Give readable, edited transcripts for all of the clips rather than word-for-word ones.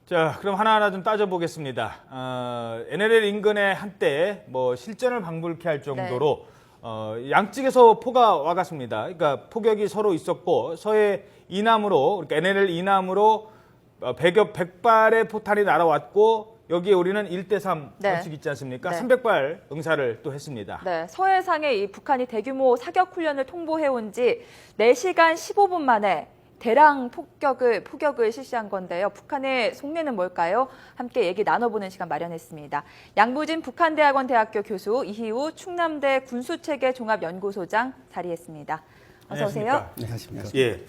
자, 그럼 하나하나 좀 따져보겠습니다. NLL 인근에 한때 뭐 실전을 방불케 할 정도로 양측에서 포가 와갔습니다. 그러니까 포격이 서로 있었고 서해 이남으로, 그러니까 NLL 이남으로 100발의 포탄이 날아왔고 여기에 우리는 1대3 원칙 있지 않습니까? 300발 응사를 또 했습니다. 네, 서해상에 이 북한이 대규모 사격 훈련을 통보해온 지 4시간 15분 만에 대량 포격을 실시한 건데요. 북한의 속내는 뭘까요? 함께 얘기 나눠보는 시간 마련했습니다. 양부진 북한대학원 대학교 교수, 이희우 충남대 군수체계 종합연구소장 자리했습니다. 어서 오세요. 안녕하십니까. 예.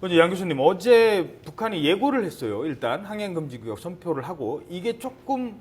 먼저 양 교수님, 어제 북한이 예고를 했어요. 일단 항행금지구역 선포를 하고 이게 조금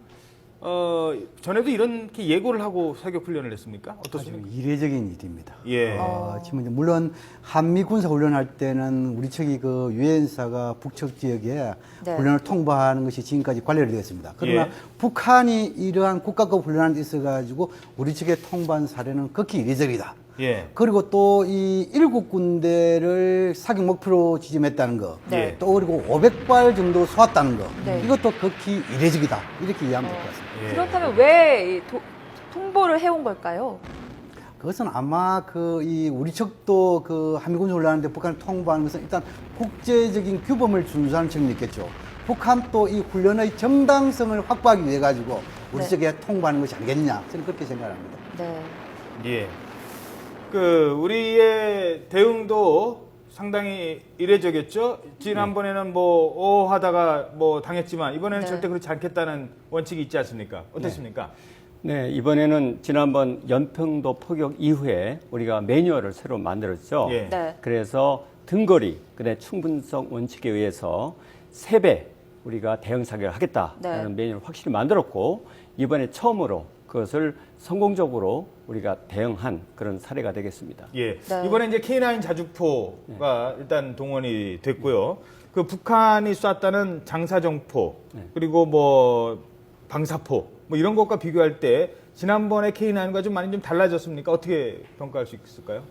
전에도 이렇게 예고를 하고 사격 훈련을 했습니까? 어떻습니까? 아주 이례적인 일입니다. 예. 지금 이제 물론 한미 군사 훈련할 때는 우리 측이 그 유엔사가 북측 지역에 훈련을 통보하는 것이 지금까지 관례로 되었습니다. 그러나 북한이 이러한 국가급 훈련을 있어가지고 우리 측에 통보한 사례는 극히 이례적이다. 예. 그리고 또 이 7군데를 사격 목표로 지정했다는 거, 또 그리고 500발 정도 쏘았다는 거, 이것도 극히 이례적이다. 이렇게 이해하면 될 것 같습니다. 그렇다면 왜 통보를 해온 걸까요? 그것은 아마 우리 측도 한미군 훈련하는데 북한을 통보하는 것은 일단 국제적인 규범을 준수하는 측면이 있겠죠. 북한도 이 훈련의 정당성을 확보하기 위해 가지고 우리 측에 통보하는 것이 아니겠냐, 저는 그렇게 생각합니다. 네. 예. 우리의 대응도 상당히 이례적이었죠. 지난번에는 하다가 당했지만 이번에는 절대 그렇지 않겠다는 원칙이 있지 않습니까? 어떻습니까? 네, 이번에는 지난번 연평도 포격 이후에 우리가 매뉴얼을 새로 만들었죠. 예. 그래서 등거리, 그다음에 충분성 원칙에 의해서 3배 우리가 대응 사격을 하겠다라는 매뉴얼을 확실히 만들었고 이번에 처음으로 그것을 성공적으로 우리가 대응한 그런 사례가 되겠습니다. 예. 이번에 이제 K9 자주포가 일단 동원이 됐고요. 그 북한이 쐈다는 장사정포 그리고 방사포 이런 것과 비교할 때 지난번에 K9과 좀 많이 좀 달라졌습니까? 어떻게 평가할 수 있을까요?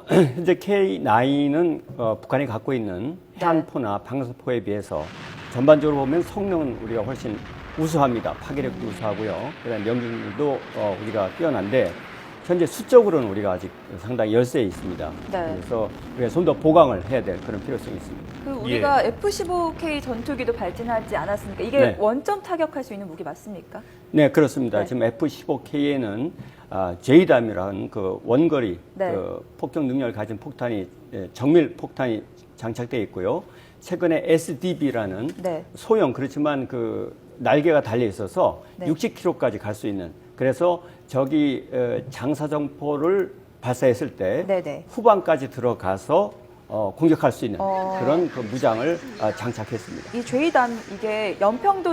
현재 K9은 북한이 갖고 있는 해안포나 방사포에 비해서 전반적으로 보면 성능은 우리가 훨씬 우수합니다. 파괴력도 우수하고요. 그다음에 명중률도 우리가 뛰어난데 현재 수적으로는 우리가 아직 상당히 열세에 있습니다. 그래서 우리가 좀 더 보강을 해야 될 그런 필요성이 있습니다. 우리가 F-15K 전투기도 발진하지 않았습니까? 이게 원점 타격할 수 있는 무기 맞습니까? 네, 그렇습니다. 지금 F-15K에는 JDAM이라는 그 원거리 폭격 능력을 가진 폭탄이 정밀 폭탄이 장착되어 있고요. 최근에 SDB라는 소형 그렇지만 날개가 달려 있어서 60km까지 갈 수 있는, 그래서 저기 장사정포를 발사했을 때 후방까지 들어가서 공격할 수 있는 그런 무장을 장착했습니다. 이 JDAM 이게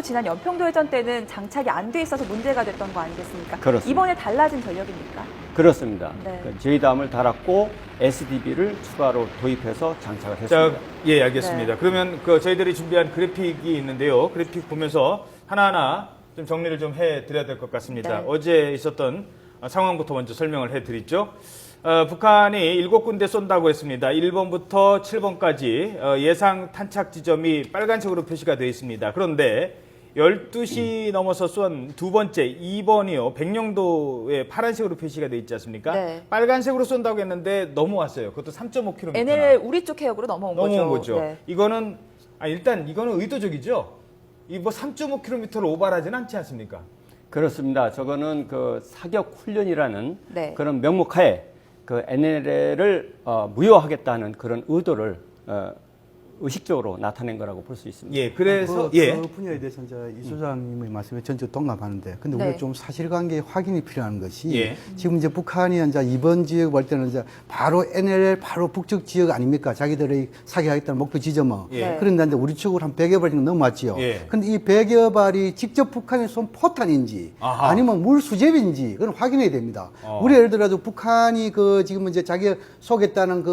지난 연평도 해전 때는 장착이 안 돼 있어서 문제가 됐던 거 아니겠습니까? 그렇습니다. 이번에 달라진 전력입니까? 그렇습니다. JDAM을 달았고 SDB를 추가로 도입해서 장착을 했습니다. 예, 알겠습니다. 그러면 저희들이 준비한 그래픽이 있는데요. 그래픽 보면서 하나하나 좀 정리를 좀 해드려야 될 것 같습니다. 어제 있었던 상황부터 먼저 설명을 해드리죠. 북한이 7군데 쏜다고 했습니다. 1번부터 7번까지 예상 탄착 지점이 빨간색으로 표시가 되어 있습니다. 그런데 12시 넘어서 쏜 두 번째 2번이요. 백령도에 파란색으로 표시가 되어 있지 않습니까? 빨간색으로 쏜다고 했는데 넘어왔어요. 그것도 3.5km. NLL 우리 쪽 해역으로 넘어온 거죠. 이거는 일단 이거는 의도적이죠. 3.5km를 오버하지는 않지 않습니까? 그렇습니다. 저거는 사격 훈련이라는 그런 명목하에 NLL을 무효하겠다는 그런 의도를 의식적으로 나타낸 거라고 볼 수 있습니다. 예, 그래서 그 분야에 대해서 이제 이 소장님의 말씀에 전혀 동감하는데, 근데 우리가 좀 사실관계 확인이 필요한 것이 지금 이제 북한이 이제 이번 지역 볼 때는 이제 바로 NLL 바로 북측 지역 아닙니까? 자기들의 사격하겠다는 목표 지점은. 그런데 이제 우리 측으로 한 100여 발 정도 넘어왔지요. 근데 이 100여 발이 직접 북한이 쏜 포탄인지 아니면 물 수제비인지 그건 확인해야 됩니다. 우리 예를 들어서 북한이 지금 이제 자기가 쏘겠다는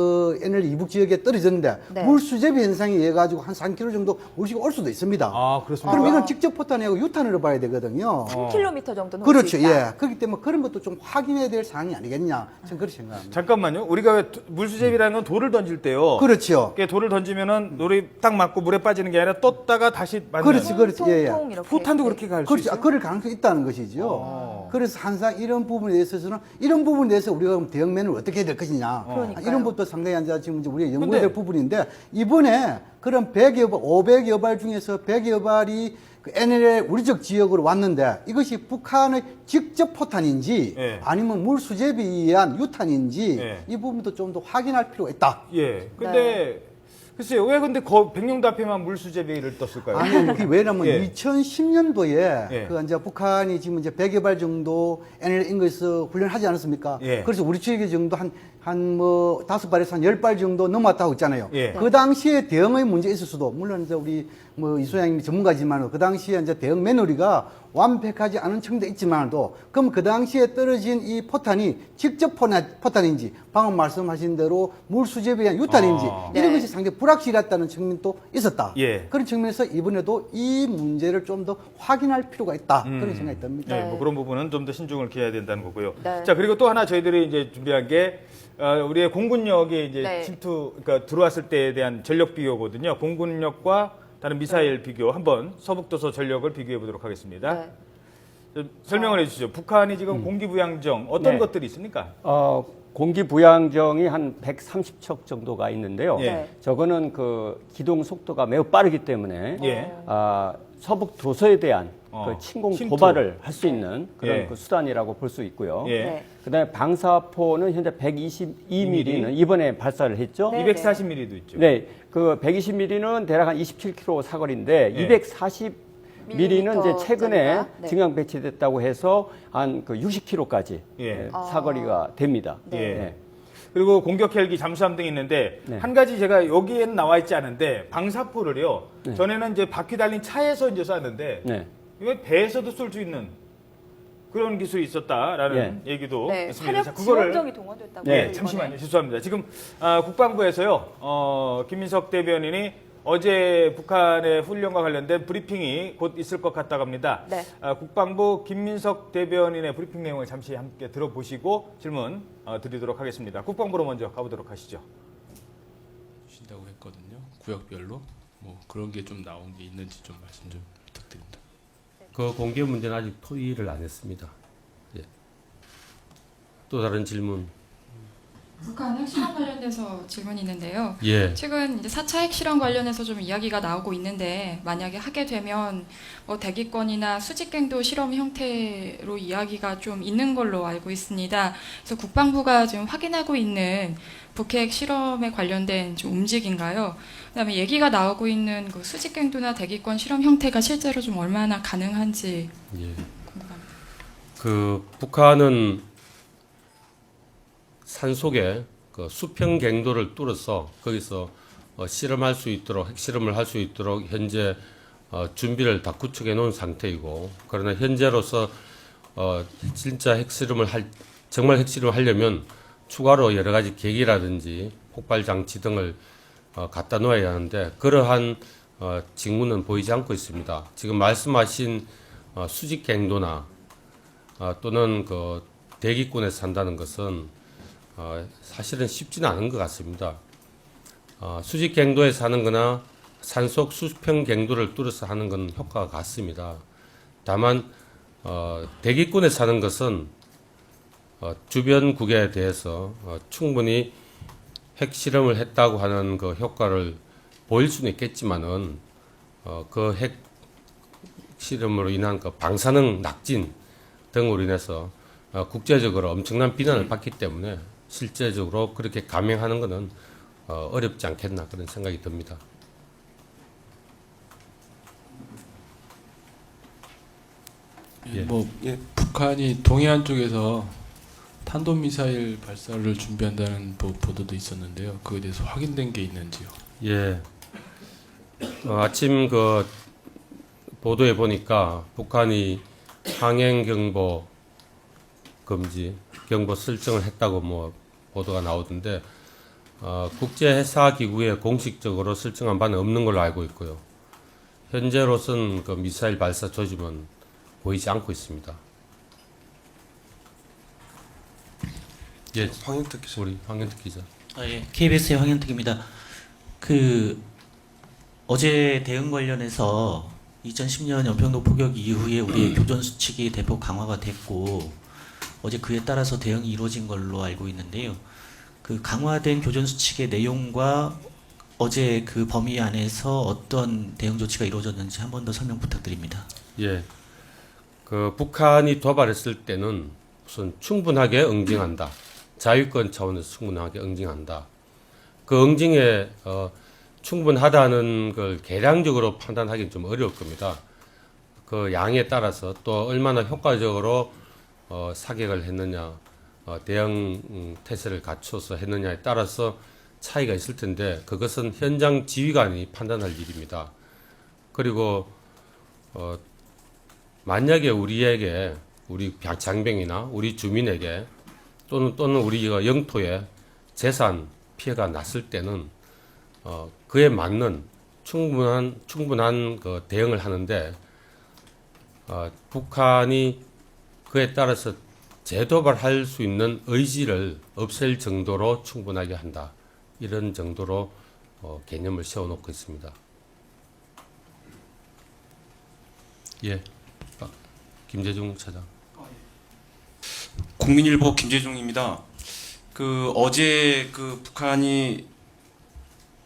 NLL 이북 지역에 떨어졌는데 물 수제비 현상 상상에 의해 가지고 한 3km 정도 우리가 올 수도 있습니다. 아, 그렇습니까? 그럼 이건 직접 포탄하고 유탄으로 봐야 되거든요. 3km 정도는 올 그렇죠. 수 있다. 예. 그렇기 때문에 그런 것도 좀 확인해야 될 사항이 아니겠냐. 저는 그렇게 생각합니다. 잠깐만요. 우리가 왜 물수제비라는 건 돌을 던질 때요. 그렇죠. 이렇게 돌을 던지면은 돌이 딱 맞고 물에 빠지는 게 아니라 떴다가 다시 맞는. 그렇지, 그렇지. 예, 예. 통통 이렇게. 포탄도 그렇게 갈 수 그렇죠. 있어요. 그럴 가능성이 있다는 것이죠. 그래서 항상 이런 부분에 있어서는 이런 부분에 대해서 우리가 그럼 대응면을 어떻게 해야 될 것이냐. 그러니까요. 이런 것도 상당히 이제 지금 이제 우리가 연구해야 근데- 될 부분인데 이번에 그런 100여 발, 500여 발 중에서 100여 발이 그 NLL 우리적 지역으로 왔는데 이것이 북한의 직접 포탄인지 예. 아니면 물 수제비에 의한 유탄인지 예. 이 부분도 좀 더 확인할 필요가 있다. 예. 근데 글쎄요. 왜 근데 백령도 앞에만 물수제비를 떴을까요? 아니, 그게 왜냐면 예. 2010년도에 예. 그 이제 북한이 지금 이제 100여 발 정도 NL 인거에서 훈련하지 않았습니까? 예. 그래서 우리 지역에 정도 한 뭐 5발에서 한 10발 정도 넘어왔다고 있잖아요. 예. 그 당시에 대응의 문제 있을 수도, 물론 이제 우리 뭐 이 소장님이 전문가지만 그 당시에 이제 대응 매너리가 완벽하지 않은 층도 있지만도 그럼 그 당시에 떨어진 이 포탄이 직접 포탄인지 방금 말씀하신 대로 물수제비에 의한 유탄인지 아. 이런 네. 것이 상당히 불확실했다는 측면도 있었다. 예. 그런 측면에서 이번에도 이 문제를 좀 더 확인할 필요가 있다. 그런 생각이 듭니다. 네, 뭐 그런 부분은 좀 더 신중을 기해야 된다는 거고요. 네. 자, 그리고 또 하나 저희들이 이제 준비한 게 우리의 공군력이 이제 네. 침투, 그러니까 들어왔을 때에 대한 전력 비교거든요. 공군력과 다른 미사일 비교 한번 서북도서 전력을 비교해 보도록 하겠습니다. 네. 좀 설명을 해주시죠. 북한이 지금 공기부양정 어떤 네. 것들이 있습니까? 공기 부양정이 한 130척 정도가 있는데요. 예. 네. 저거는 그 기동 속도가 매우 빠르기 때문에 예. 서북 도서에 대한 그 침공 침투. 도발을 할 수 있는 그런 예. 그 수단이라고 볼 수 있고요. 예. 네. 그다음에 방사포는 현재 122mm는 이번에 발사를 했죠. 네. 240mm도 있죠. 네, 그 120mm는 대략 한 27km 사거리인데 예. 240mm는 이제 최근에 짜리가? 네. 증강 배치됐다고 해서 한 그 60km까지 예. 사거리가 됩니다. 예. 그리고 공격 헬기, 잠수함 등이 있는데 네. 한 가지 제가 여기에는 나와 있지 않은데 방사포를요. 네. 전에는 이제 바퀴 달린 차에서 이제 쐈는데 네. 이거 배에서도 쏠 수 있는 그런 기술이 있었다라는 얘기도 네. 있습니다. 사력 지원정이 동원됐다고 네, 해요, 잠시만요. 이번에. 죄송합니다. 지금 국방부에서요. 김민석 대변인이 어제 북한의 훈련과 관련된 브리핑이 곧 있을 것 같다고 합니다. 네. 국방부 김민석 대변인의 브리핑 내용을 잠시 함께 들어보시고 질문 드리도록 하겠습니다. 국방부로 먼저 가보도록 하시죠. 주신다고 했거든요. 구역별로 뭐 그런 게 좀 나온 게 있는지 좀 말씀 좀 부탁드립니다. 그 공개 문제는 아직 토의를 안 했습니다. 예. 또 다른 질문. 북한 핵실험 관련돼서 질문이 있는데요. 예. 최근 이제 4차 핵실험 관련해서 좀 이야기가 나오고 있는데 만약에 하게 되면 뭐 대기권이나 수직갱도 실험 형태로 이야기가 좀 있는 걸로 알고 있습니다. 그래서 국방부가 지금 확인하고 있는 북핵 실험에 관련된 좀 움직인가요? 그다음에 얘기가 나오고 있는 그 수직갱도나 대기권 실험 형태가 실제로 좀 얼마나 가능한지 예. 궁금합니다. 그 북한은 산 속에 그 수평 갱도를 뚫어서 거기서 실험할 수 있도록 핵실험을 할 수 있도록 현재 준비를 다 구축해 놓은 상태이고, 그러나 현재로서 진짜 정말 핵실험을 하려면 추가로 여러 가지 계기라든지 폭발 장치 등을 갖다 놓아야 하는데 그러한 징후는 보이지 않고 있습니다. 지금 말씀하신 수직 갱도나 또는 그 대기권에 산다는 것은 사실은 쉽지는 않은 것 같습니다. 수직 갱도에 사는 거나 산속 수평 갱도를 뚫어서 하는 건 효과가 같습니다. 다만 대기권에 사는 것은 주변국에 대해서 충분히 핵실험을 했다고 하는 그 효과를 보일 수는 있겠지만은 그 핵실험으로 인한 그 방사능 낙진 등으로 인해서 국제적으로 엄청난 비난을 받기 때문에 실제적으로 그렇게 감행하는 것은 어렵지 않겠나 그런 생각이 듭니다. 예. 북한이 동해안 쪽에서 탄도미사일 발사를 준비한다는 보도도 있었는데요. 그에 대해서 확인된 게 있는지요? 예. 아침 그 보도에 보니까 북한이 항행 경보 금지, 경보 설정을 했다고 뭐 보도가 나오던데 국제해사기구에 공식적으로 설정한 바는 없는 걸로 알고 있고요. 현재로서는 그 미사일 발사 조짐은 보이지 않고 있습니다. 예, 황현택 기자. 우리 황현택 기자. 예, KBS의 황현택입니다. 어제 대응 관련해서 2010년 연평도 포격 이후에 우리의 교전 수칙이 대폭 강화가 됐고 어제 그에 따라서 대응이 이루어진 걸로 알고 있는데요. 그 강화된 교전 수칙의 내용과 어제 그 범위 안에서 어떤 대응 조치가 이루어졌는지 한 번 더 설명 부탁드립니다. 예, 그 북한이 도발했을 때는 우선 충분하게 응징한다. 자유권 차원에서 충분하게 응징한다. 그 응징에 충분하다는 걸 계량적으로 판단하기는 좀 어려울 겁니다. 그 양에 따라서 또 얼마나 효과적으로 사격을 했느냐, 대응 태세를 갖춰서 했느냐에 따라서 차이가 있을 텐데 그것은 현장 지휘관이 판단할 일입니다. 그리고 만약에 우리에게 우리 장병이나 우리 주민에게 또는 우리가 영토에 재산 피해가 났을 때는 그에 맞는 충분한 그 대응을 하는데 북한이 그에 따라서 재도발할 수 있는 의지를 없앨 정도로 충분하게 한다. 이런 정도로 개념을 세워놓고 있습니다. 예, 김재중 차장. 국민일보 김재중입니다. 어제 북한이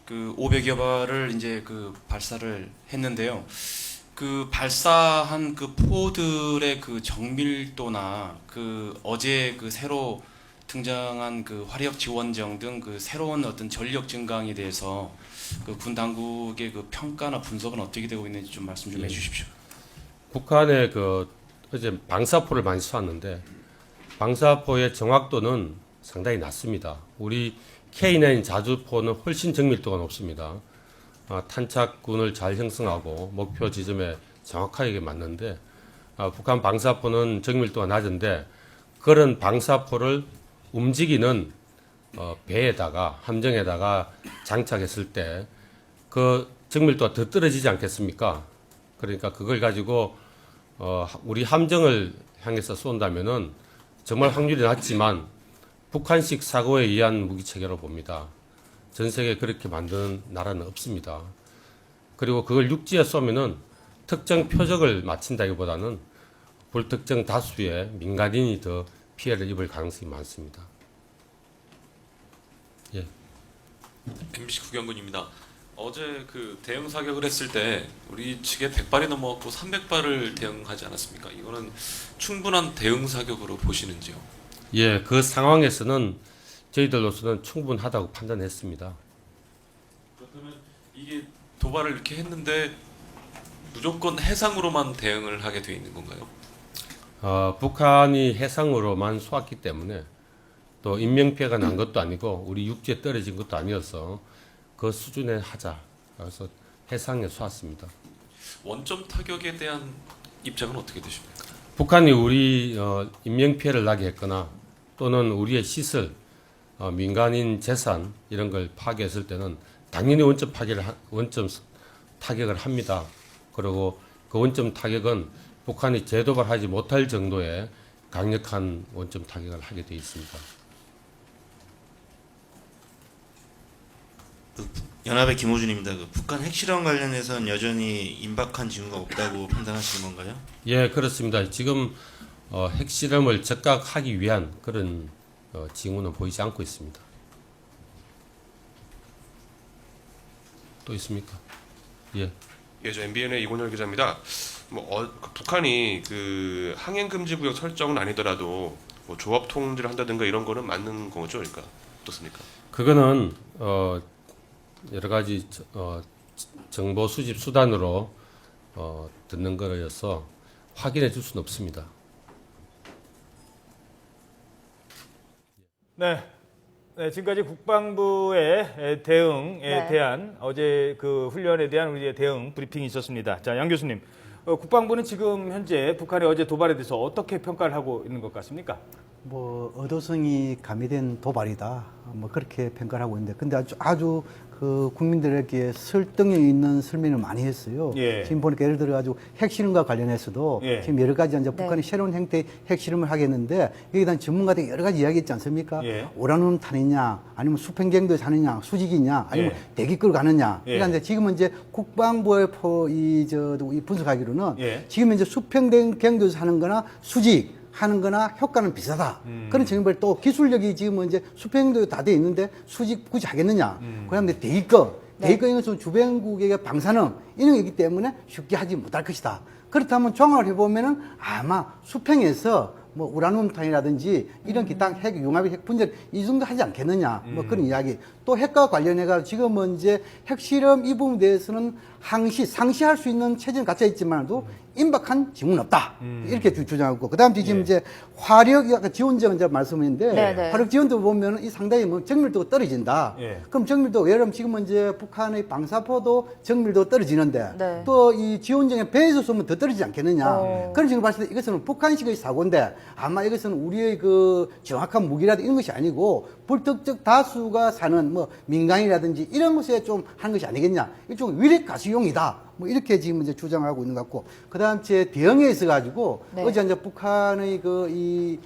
500여 발을 이제 발사를 했는데요. 발사한 포들의 정밀도나 어제 새로 등장한 화력 지원정 등 새로운 어떤 전력 증강에 대해서 군 당국의 평가나 분석은 어떻게 되고 있는지 좀 말씀 좀 해주십시오. 북한의 어제 방사포를 많이 쏘았는데 방사포의 정확도는 상당히 낮습니다. 우리 K9 자주포는 훨씬 정밀도가 높습니다. 탄착군을 잘 형성하고 목표 지점에 정확하게 맞는데 북한 방사포는 정밀도가 낮은데 그런 방사포를 움직이는 배에다가 함정에다가 장착했을 때 그 정밀도가 더 떨어지지 않겠습니까? 그러니까 그걸 가지고 우리 함정을 향해서 쏜다면은 정말 확률이 낮지만 북한식 사고에 의한 무기 체계로 봅니다. 전 세계에 그렇게 만드는 나라는 없습니다. 그리고 그걸 육지에 쏘면은 특정 표적을 맞춘다기보다는 불특정 다수의 민간인이 더 피해를 입을 가능성이 많습니다. 예. MBC 구경군입니다. 어제 대응 사격을 했을 때 우리 측에 100발이 넘어갔고 300발을 대응하지 않았습니까? 이거는 충분한 대응 사격으로 보시는지요? 예, 그 상황에서는 저희들로서는 충분하다고 판단했습니다. 그렇다면 이게 도발을 이렇게 했는데 무조건 해상으로만 대응을 하게 돼 있는 건가요? 북한이 해상으로만 쏘았기 때문에 또 인명피해가 난 것도 아니고 우리 육지에 떨어진 것도 아니어서 그 수준에 하자. 그래서 해상에 쏘았습니다. 원점 타격에 대한 입장은 어떻게 되십니까? 북한이 우리 인명피해를 나게 했거나 또는 우리의 시설, 민간인 재산 이런 걸 파괴했을 때는 당연히 원점 타격을 합니다. 그리고 그 원점 타격은 북한이 재도발하지 못할 정도의 강력한 원점 타격을 하게 되어 있습니다. 연합의 김호준입니다. 북한 핵실험 관련해서는 여전히 임박한 징후가 없다고 판단하시는 건가요? 예, 그렇습니다. 지금 핵실험을 적각하기 위한 그런 징후는 보이지 않고 있습니다. 또 있습니까? 예. 예, 저 MBN의 이곤열 기자입니다. 북한이 항행 금지 구역 설정은 아니더라도 조합 통제를 한다든가 이런 거는 맞는 거죠, 그러니까 어떻습니까? 그거는 여러 가지 정보 수집 수단으로 듣는 거여서 확인해 줄 수는 없습니다. 네. 네, 지금까지 국방부의 대응에 대한 어제 그 훈련에 대한 우리의 대응 브리핑이 있었습니다. 자, 양 교수님. 국방부는 지금 현재 북한의 어제 도발에 대해서 어떻게 평가를 하고 있는 것 같습니까? 뭐 의도성이 가미된 도발이다. 뭐 그렇게 평가를 하고 있는데, 근데 아주 그 국민들에게 설득력 있는 설명을 많이 했어요. 예. 지금 보니까 예를 들어 가지고 핵실험과 관련해서도 예. 지금 여러 가지 이제 북한이 새로운 형태의 핵실험을 하겠는데 여기에 대한 전문가들이 여러 가지 이야기했지 않습니까? 예. 우라늄 탄이냐, 아니면 수평갱도에 사느냐, 수직이냐, 아니면 예. 대기끌 가느냐. 예. 그러니까 이제 지금은 이제 국방부의 이 분석하기로는 예. 지금 이제 수평갱도에서 하는 거나 수직 하는 거나 효과는 비슷하다. 그런 측면을 또 기술력이 지금 이제 수평도 다 돼 있는데 수직 굳이 하겠느냐. 그다음에 대기권. 대기권인 것은 주변국에게 방사능 이런 거기 때문에 쉽게 하지 못할 것이다. 그렇다면 종합을 해보면은 아마 수평에서 뭐 우라늄탄이라든지 이런 기타 핵 융합의 핵 분열 이 정도 하지 않겠느냐. 뭐 그런 이야기. 또 핵과 관련해가 지금은 이제 핵실험 이 부분에 대해서는 상시할 수 있는 체제는 갖춰 있지만도 임박한 징후는 없다. 이렇게 주장하고. 그 다음 지금 이제 화력, 아까 지원정 이제 말씀했는데 네네. 화력 지원도 보면 이 상당히 뭐 정밀도가 떨어진다. 예. 그럼 정밀도, 예를 들면 지금은 이제 북한의 방사포도 정밀도 떨어지는데 네. 또 이 지원정에 배에서 쏘면 더 떨어지지 않겠느냐. 그런 식으로 봤을 때 이것은 북한식의 사고인데 아마 이것은 우리의 그 정확한 무기라든지 이런 것이 아니고 불특정 다수가 사는 뭐 민간이라든지 이런 것에 좀 한 것이 아니겠냐. 일종의 위력 가수용이다. 뭐 이렇게 지금 이제 주장하고 있는 것 같고, 그다음 제 대응에 있어 가지고 네. 어제 이제 북한의 그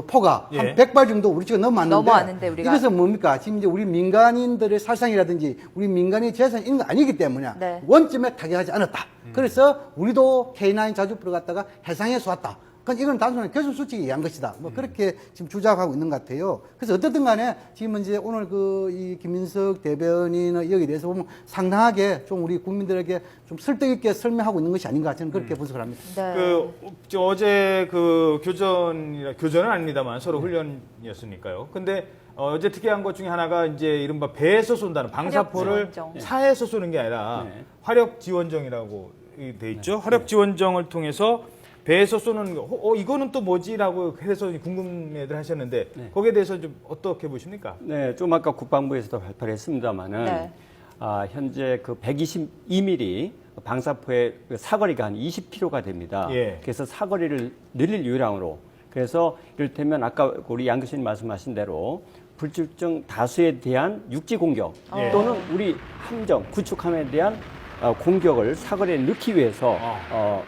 포가 예. 한 100발 정도 우리 쪽에 넘어왔는데 우리가. 이것은 뭡니까? 지금 이제 우리 민간인들의 살상이라든지 우리 민간의 재산 이런 거 아니기 때문에 네. 원점에 타격하지 않았다. 그래서 우리도 K9 자주포를 갖다가 해상에 쏘았다. 그러니까 이건 단순한 교수 수칙에 의한 것이다. 뭐 그렇게 지금 주장하고 있는 것 같아요. 그래서 어떻든 간에 지금 이제 오늘 이 김민석 대변인의 여기에 대해서 보면 상당하게 좀 우리 국민들에게 좀 설득 있게 설명하고 있는 것이 아닌가 저는 그렇게 분석을 합니다. 네. 어제 그 교전은 아닙니다만 서로 훈련이었으니까요. 근데 어제 특이한 것 중에 하나가 이제 이른바 배에서 쏜다는 방사포를 지원정. 차에서 쏘는 게 아니라 네. 화력 지원정이라고 돼 있죠. 화력 지원정을 통해서 배에서 쏘는 거, 이거는 또 뭐지라고 해서 궁금해들 하셨는데 네. 거기에 대해서 좀 어떻게 보십니까? 네, 좀 아까 국방부에서도 발표를 했습니다만은 네. 현재 그 122mm 방사포의 그 사거리가 한 20km가 됩니다. 예. 그래서 사거리를 늘릴 요량으로, 그래서 이를테면 아까 우리 양 교수님 말씀하신 대로 불특정 다수에 대한 육지 공격 예. 또는 우리 함정, 구축함에 대한 공격을 사거리에 넣기 위해서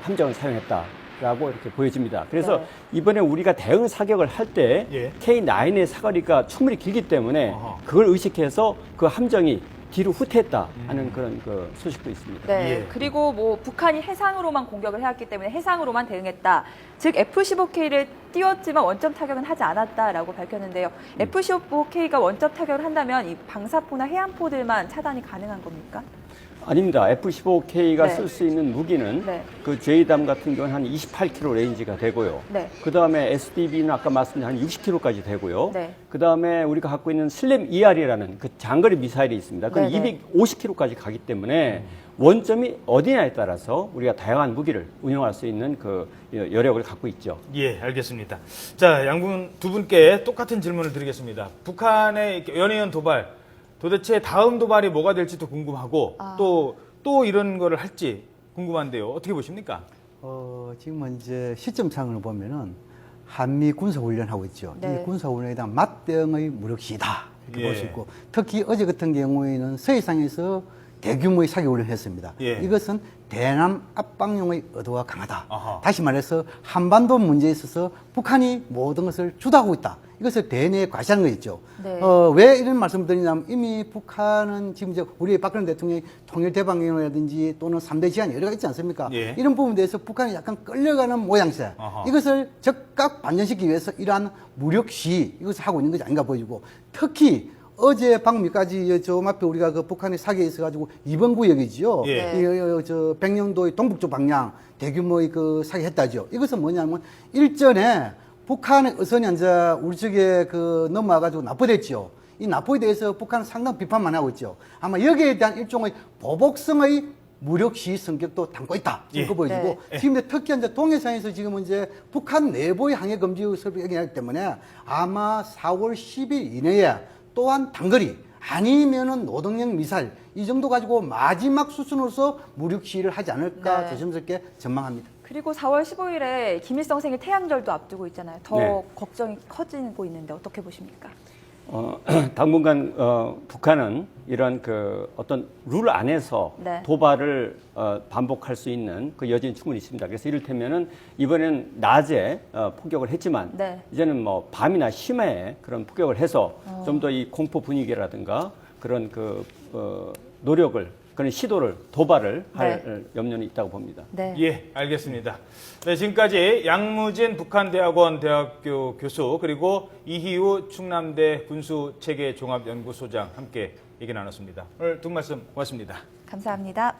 함정을 사용했다. 라고 이렇게 보여집니다. 그래서 네. 이번에 우리가 대응 사격을 할 때 예. K9의 사거리가 충분히 길기 때문에 어허. 그걸 의식해서 그 함정이 뒤로 후퇴했다 하는 그런 그 소식도 있습니다. 네. 예. 그리고 뭐 북한이 해상으로만 공격을 해왔기 때문에 해상으로만 대응했다. 즉 F-15K를 띄웠지만 원점 타격은 하지 않았다라고 밝혔는데요. F-15K가 원점 타격을 한다면 이 방사포나 해안포들만 차단이 가능한 겁니까? 아닙니다. F-15K가 네. 쓸 수 있는 무기는 네. 그 JDAM 같은 경우는 한 28km 레인지가 되고요. 네. 그 다음에 SDB는 아까 말씀드린 한 60km까지 되고요. 네. 그 다음에 우리가 갖고 있는 슬램 ER이라는 그 장거리 미사일이 있습니다. 그건 네, 네. 250km까지 가기 때문에 원점이 어디냐에 따라서 우리가 다양한 무기를 운용할 수 있는 그 여력을 갖고 있죠. 예, 알겠습니다. 자, 양분 두 분께 똑같은 질문을 드리겠습니다. 북한의 연이은 도발, 도대체 다음 도발이 뭐가 될지도 궁금하고 또 이런 거를 할지 궁금한데요. 어떻게 보십니까? 지금 이제 시점상을 보면은 한미 군사훈련하고 있죠. 네. 이 군사훈련에 대한 맞대응의 무력 시다 이렇게 예. 볼 수 있고, 특히 어제 같은 경우에는 서해상에서 대규모의 사격훈련을 했습니다. 예. 이것은 대남 압박용의 의도가 강하다. 아하. 다시 말해서 한반도 문제에 있어서 북한이 모든 것을 주도하고 있다. 이것을 대내에 과시하는 거겠죠. 네. 왜 이런 말씀을 드리냐면 이미 북한은 지금 이제 우리 박근혜 대통령이 통일대방경이라든지 또는 3대 지한 여러 가지 있지 않습니까? 예. 이런 부분에 대해서 북한이 약간 끌려가는 모양새. 아하. 이것을 즉각 반전시키기 위해서 이러한 무력 시위 이것을 하고 있는 것이 아닌가 보여지고, 특히 어제 방미까지 저 앞에 우리가 그 북한의 사기에 있어가지고 이번 구역이지요. 예. 저 백령도의 동북쪽 방향 대규모의 그 사기했다죠. 이것은 뭐냐면 일전에 북한의 어선이 이제 우리 쪽에 그 넘어와가지고 납포됐죠. 이 납포에 대해서 북한은 상당 비판만 하고 있죠. 아마 여기에 대한 일종의 보복성의 무력 시위 성격도 담고 있다. 예. 이렇게 보여지고, 네. 지금 특히 이제 동해상에서 지금은 이제 북한 내부의 항해 금지 설정이 하기 때문에 아마 4월 10일 이내에 또한 단거리 아니면은 노동형 미사일 이 정도 가지고 마지막 수순으로서 무력 시위를 하지 않을까 네. 조심스럽게 전망합니다. 그리고 4월 15일에 김일성 생일 태양절도 앞두고 있잖아요. 더 네. 걱정이 커지고 있는데 어떻게 보십니까? 당분간 북한은 이런 그 어떤 룰 안에서 네. 도발을 반복할 수 있는 그 여지는 충분히 있습니다. 그래서 이를테면은 이번에는 낮에 폭격을 했지만 네. 이제는 뭐 밤이나 심야에 그런 폭격을 해서 좀 더 이 공포 분위기라든가 그런 그 노력을 그런 시도를 도발을 할 염려는 있다고 봅니다. 네. 예, 알겠습니다. 네, 지금까지 양무진 북한대학원 대학교 교수 그리고 이희우 충남대 군수체계종합연구소장 함께 얘기 나눴습니다. 오늘 두 말씀 고맙습니다. 감사합니다.